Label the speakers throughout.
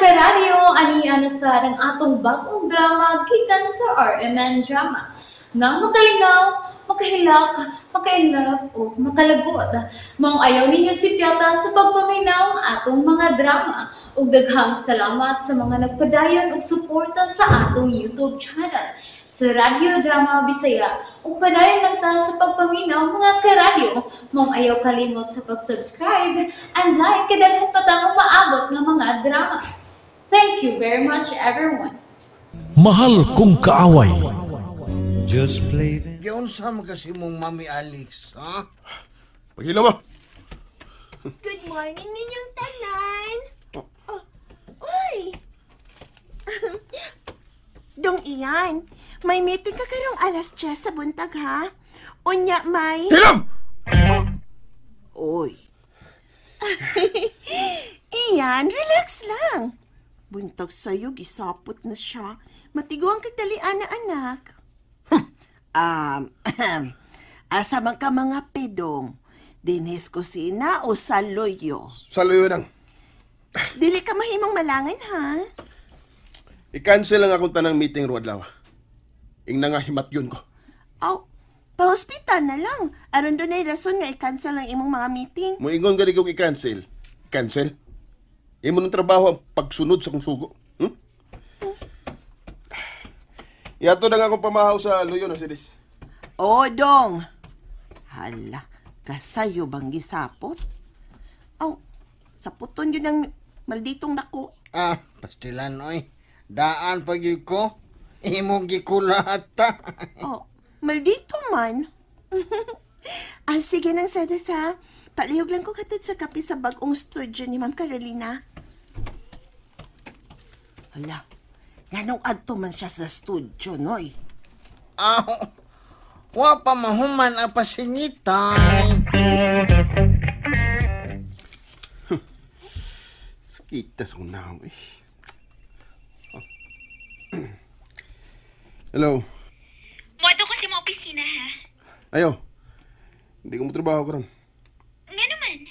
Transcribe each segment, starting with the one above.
Speaker 1: karadyo, ani-ana sa ng atong bagong drama gikan sa RMN Drama. Nga makalingaw, makahilak, maka-inlove, o makalagot. Maong ayaw ninyo si Piata sa pagpaminaw ng atong mga drama. Ug daghang salamat sa mga nagpadayon ug suporta sa atong YouTube channel sa Radio Drama Bisaya. Ug padayon lang ta sa pagpaminaw mga karadyo. Maong ayaw kalimot sa pag-subscribe and like kadaghan pa tang maabot ng mga drama. Thank you very much everyone.
Speaker 2: Mahal kong kaaway.
Speaker 3: Just play them.
Speaker 4: Giunsa man kasi mong Mami Alex, ha?
Speaker 3: Paghila mo.
Speaker 5: Good morning ninyong tanan. Uy! Dong iyan, may meeting ka karong alas 10 sa buntag, ha? Unya may...
Speaker 3: Hilam!
Speaker 5: Uy. Iyan, relax lang. Buntag sa'yo, gisapot na siya. Matiguang kagdalian na anak. Asa man ka mga pedong? Dinhes kusina o sa loyo?
Speaker 3: Sa luyo nang.
Speaker 5: Dili ka mahimong malangan, ha?
Speaker 3: I-cancel lang akong tanang meeting ro adlaw. Ing na nga himatyon ko.
Speaker 5: Aw, pa-hospital na lang. Aron doon ay rason nga i-cancel ang imong mga meeting.
Speaker 3: Moingon gani kong i-cancel. Cancel? Imo ng trabaho ang pagsunod sa kong sugo. Yato na nga akong pamahaw sa luyo na silis.
Speaker 5: O, dong. Hala, kasayo bang gisapot? Aw, saputon yun ang malditong nako.
Speaker 4: Pastilan, oy. Daan pag ko. Imong gikulata.
Speaker 5: Oh, maldito man. Sige nang sada sa. Palihog lang ko katod sa kape sa bagong studio ni Ma'am Carolina. Hala, ganong adto man siya sa studio, noy.
Speaker 4: Wa pa mahuman ang pasingitay.
Speaker 3: Sakita sa unaw eh. Hello.
Speaker 6: Muado ko sa mga opisina, ha?
Speaker 3: Ayo. Hindi ko mo trabaho karon.
Speaker 6: Nga naman.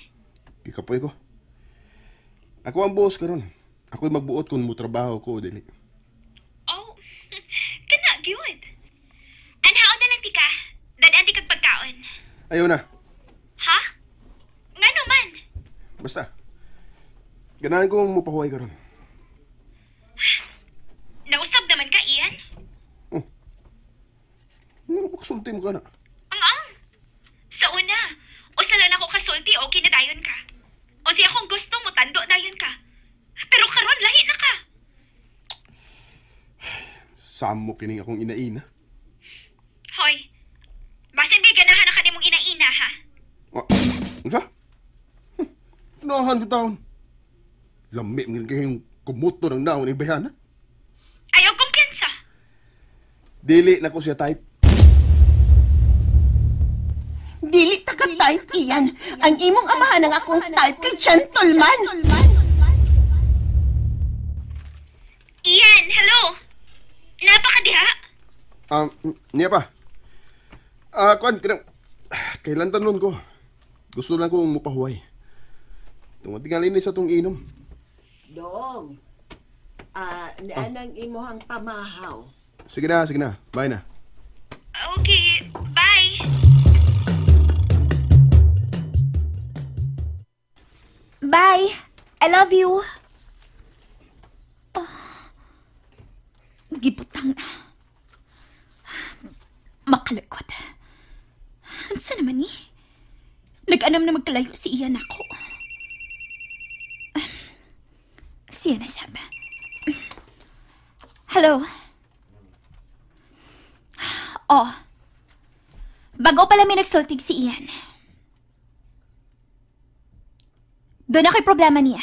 Speaker 3: Kikapoy ko. Ako ang boss karon. Ako'y magbuot kung mo trabaho ko, dili.
Speaker 6: Oh, kana, good. Anhaon na lang ti ka. Dadaan ti kag pagkaon.
Speaker 3: Ayaw na.
Speaker 6: Ha? Nga naman.
Speaker 3: Basta. Ganahan kong mupahuay karon.
Speaker 6: Nausab naman ka, Ian?
Speaker 3: Ano makasulti mo ka na?
Speaker 6: Ang. Sa una, usalan ako kasulti, okay na dayon ka. O siya kung gusto mo, tando dayon ka. Pero karon lahi na ka.
Speaker 3: Samo kining akong inaina.
Speaker 6: Hoy, basin may ganahan na ka nimong inaina, ha?
Speaker 3: Ano siya? Nahan ko taon. Lami mo kayong kumuto ng naon ni Bayana.
Speaker 6: Ayaw kumpiyansa.
Speaker 3: Dili na ko siya type.
Speaker 5: Dili ta ka type, Iyan. Ang imong amahan ng akong type kay gentleman.
Speaker 6: Ian, hello? Napa ka diha?
Speaker 3: Niya pa. Kuan, kailan tanon ko. Gusto lang kong mupahuay. Tumatingalin ni sa tong inom.
Speaker 5: Dong, naan imuhang pamahaw.
Speaker 3: Sige na. Bye na.
Speaker 6: Okay, bye.
Speaker 1: Bye. I love you. Gibutang. Makalagot. Ansa naman ni? Nag-anam na magkalayo si Ian ako. Siya na sabi. Hello? Oh. Bago pala may nagsultig si Ian. Doon ako'y problema niya.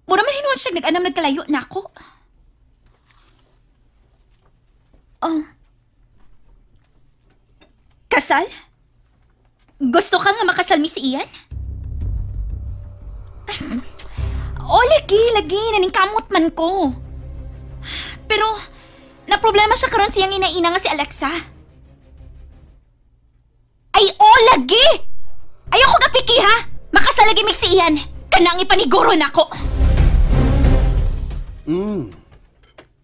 Speaker 1: Mura mahinuan siya nag-anam nagkalayo na ako. Oh. Kasal? Gusto ka nga makasal mi si Ian? Oh, lagi. Naningkamot man ko. Pero, na-problema siya karon siyang inaina nga si Alexa. Ay, oh, lagi! Ayoko nga piki, ha? Makasalagi mig si Ian. Kanang ipaniguro na ko.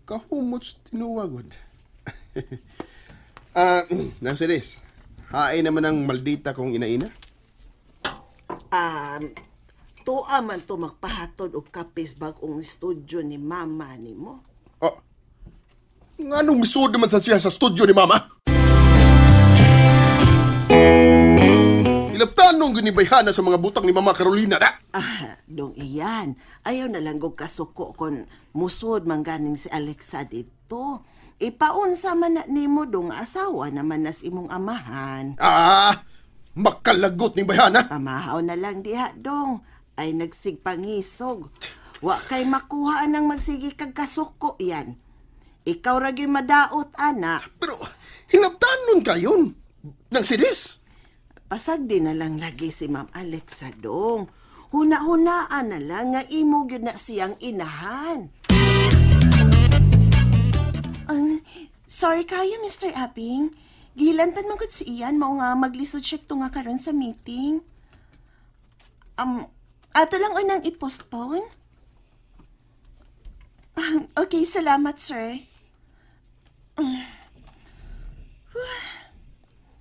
Speaker 3: Kahumot tinuwagod. Nang Ceres, haay naman ang maldita kong inaina.
Speaker 5: Tuwa man to magpahatod og kapis bag-ong studio ni mama nimo.
Speaker 3: Oh, nga nung misud naman sa siya sa studio ni Mama? Ilaptan nung ginibayhana sa mga butang ni Mama Carolina na.
Speaker 5: Dong iyan. Ayaw na lang kong kasuko kon musod man ganing si Alexa dito. Ipaunsa man na nimo dong asawa naman nas imong amahan.
Speaker 3: Makalagot ni bayhana.
Speaker 5: Pamahaw na lang diha dong. Ay nagsigpangisog. Wa kay makuha ng magsigi kag kasuko yan. Ikaw ragi madaot, anak.
Speaker 3: Pero hinaptan nun kayon. Nang Ceres.
Speaker 5: Pasag din na lang lagi si Ma'am Alexa dong. Huna-hunaan na lang nga imo gyud na siyang inahan. Sorry kayo, Mr. Abing. Gihilantan man gud si Ian mao nga maglisod check to nga karon sa meeting. Ato lang unang i-postpone? Okay, salamat, sir.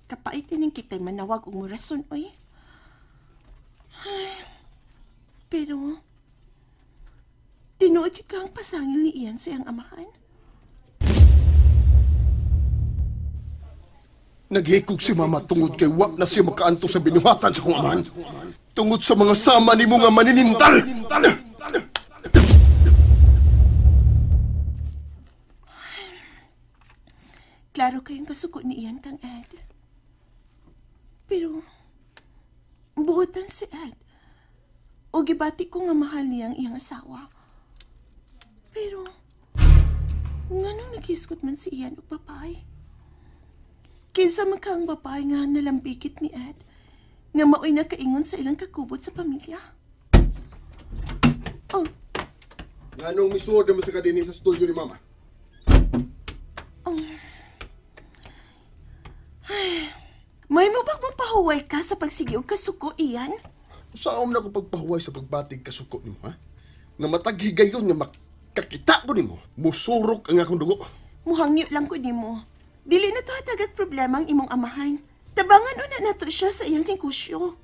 Speaker 5: Kapait din kita'y manawag og murason, oy. Pero, tinuod yun ka ang pasangil ni Ian sa iyang amahan.
Speaker 3: Naghikog si Mama tungod kay wak na siya makaanto sa binuhatan sa kong amahan. Tungod sa mga sama ni mo nga maninintal.
Speaker 5: Klaro kayong kasuko ni Ian kang Ed. Pero, buotan si Ed. O gibati ko nga mahal niyang iyang asawa. Pero, nga nung naghiskot man si Ian o papay. Kinsa man kang babae nga nalambikit ni Ed, nga maoy na kaingon sa ilang kakubot sa pamilya. Oh.
Speaker 3: Nga nung misuod naman sa kadini sa studio ni Mama.
Speaker 5: May mo bang mapahuway ka sa pagsigi og kasuko, Ian?
Speaker 3: Saan na ko pagpahuway sa pagbatig kasuko ni mo, ha? Nga mataghigayon nga makakita ko ni mo, musurok ang akong dugo.
Speaker 5: Muhangyo lang ko ni mo. Dili na to hatagag problema ang imong amahan. Tabangan una na to siya sa iyang tingkusyo.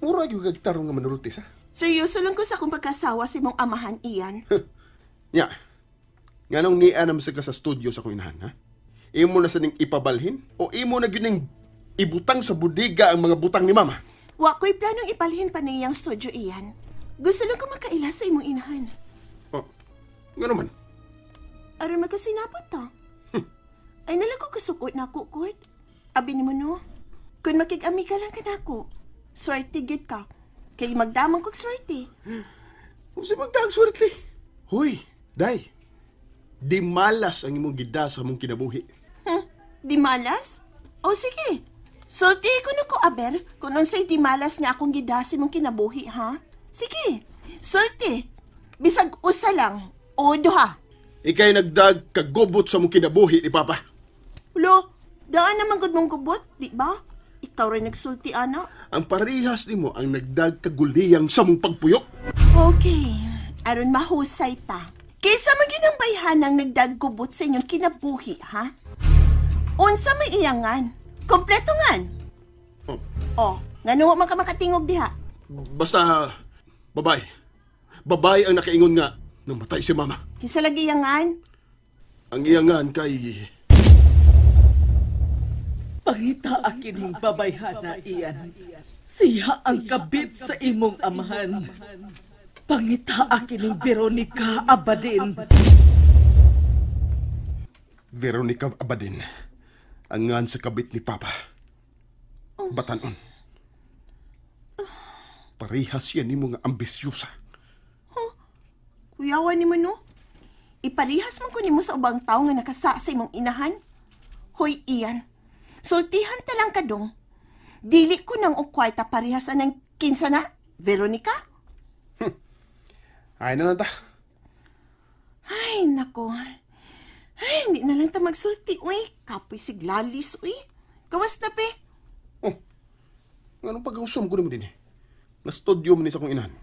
Speaker 3: Mura yung gagtarong nga manultis, ha?
Speaker 5: Seryoso lang ko sa akong pagkasawa sa imong amahan, Ian.
Speaker 3: Nya, nga nung nianam sa ka sa studio sa kong inahan, ha? Imo na sa ning ipabalhin o imo na gining ibutang sa budiga ang mga butang ni Mama?
Speaker 5: Wa ko'y planong ipalhin pa na iyang studio, Ian. Gusto lang ko makaila sa imong inahan.
Speaker 3: Oh, nga naman.
Speaker 5: Aron magkasinapot to. Ay nalang ko kasukot na ako, Kurt. Abi ni mo no, kung makig-ami ka lang ka na ako, swerte gid ka. Kaya magdamang kong swerte.
Speaker 3: Kung si magdaang swerte. Huy, day. Di malas ang imong gida sa mong kinabuhi.
Speaker 5: Di malas? O sige. Sulti ko na ko, Aber, kung unsay di malas nga akong gidasi mong kinabuhi, ha? Sige. Sulti. Bisag usa lang. O duha.
Speaker 3: Ikay nagdag kagubot sa mong kinabuhi ni Papa.
Speaker 5: Lo, daan naman gud mong gubot, di ba? Ikaw rin nagsulti, anak.
Speaker 3: Ang parehas nimo ang nagdag kaguliyang sa mong pagpuyok.
Speaker 5: Okay. Aron mahusay ta. Kaysa maginang bayhanang nagdagubot sa inyong kinabuhi, ha? Unsa may iyangan? Kompletongan? Nga nung man ka makatingog diha?
Speaker 3: Basta, babay. Babay ang nakaingon nga namatay si Mama.
Speaker 5: Kisa lagi iyangan?
Speaker 3: Ang iyangan kay...
Speaker 7: Pangita akining babayhana iyan. Siya ang kabit sa imong amahan. Pangita akining Veronica Abadin.
Speaker 3: Veronica Abadin. Ang ngan sa kabit ni Papa. Batanon. Parehas yan ni mga ambisyosa.
Speaker 5: Kuyawan ni mo, no? Iparihas man ko ni mo sa ubang tao nga nakasa sa imong inahan. Hoy, Ian. Sultihan ta lang ka dong. Dili ko nang o kwarta parihasan ng kinsa na, Veronica?
Speaker 3: Ay na lang ta.
Speaker 5: Ay, nako. Ay, hindi na lang ta magsulti, uy. Kapoy siglalis, uy. Gawas na, pe.
Speaker 3: Oh, anong pag-ausam ko naman din eh? Na studio mo ni sa kong inahan.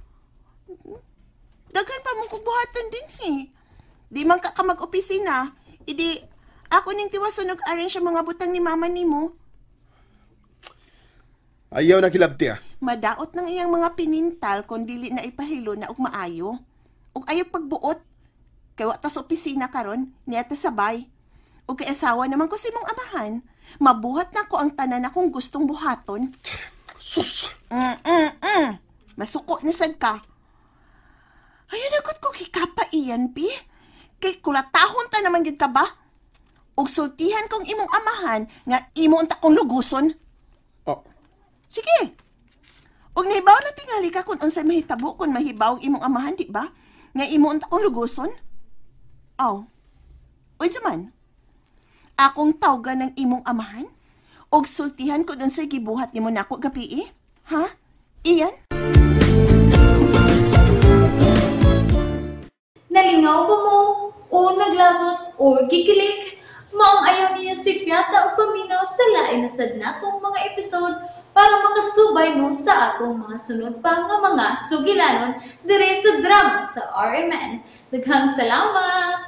Speaker 5: Dagan pa mong kubuhaton din eh. Di man ka mag-opisina, idi ako ning tiwasunog arin siya mga butang ni mama nimo.
Speaker 3: Ayaw na kilabti ah.
Speaker 5: Madaot ng iyang mga pinintal kung dili na ipahilo na og maayo. Og ayaw pagbuot. Kay wa ta sa opisina karon, niya ta sabay. Og kay asawa naman ko si mong amahan, mabuhat na ko ang tanan akong gustong buhaton.
Speaker 3: Sus!
Speaker 5: Masuko na sad ka. Ayaw nagot ko kikapa iyan, Pi. Kay kulatahon ta naman yun ka ba? Og sultihan kong imong amahan nga imo unta kong luguson.
Speaker 3: Oh,
Speaker 5: Sige. Og nahibaw na tingali ka kung unsay mahitabo kung mahibaw ang imong amahan, di ba? Nga imo unta kong luguson? Aw. Uy, man. Akong tawgan ng imong amahan? Og sultihan kung unsay gibuhat nimo nako gabi eh? Ha? Iyan?
Speaker 1: Nalingaw ba mo? O naglagot? O gikilik? Maong ayaw niyo si Piata o paminaw sa lain na sad natong mga episode para makasubay mo sa atong mga sunod pa nga mga sugilanon dire sa drama sa RMN. Daghang salamat!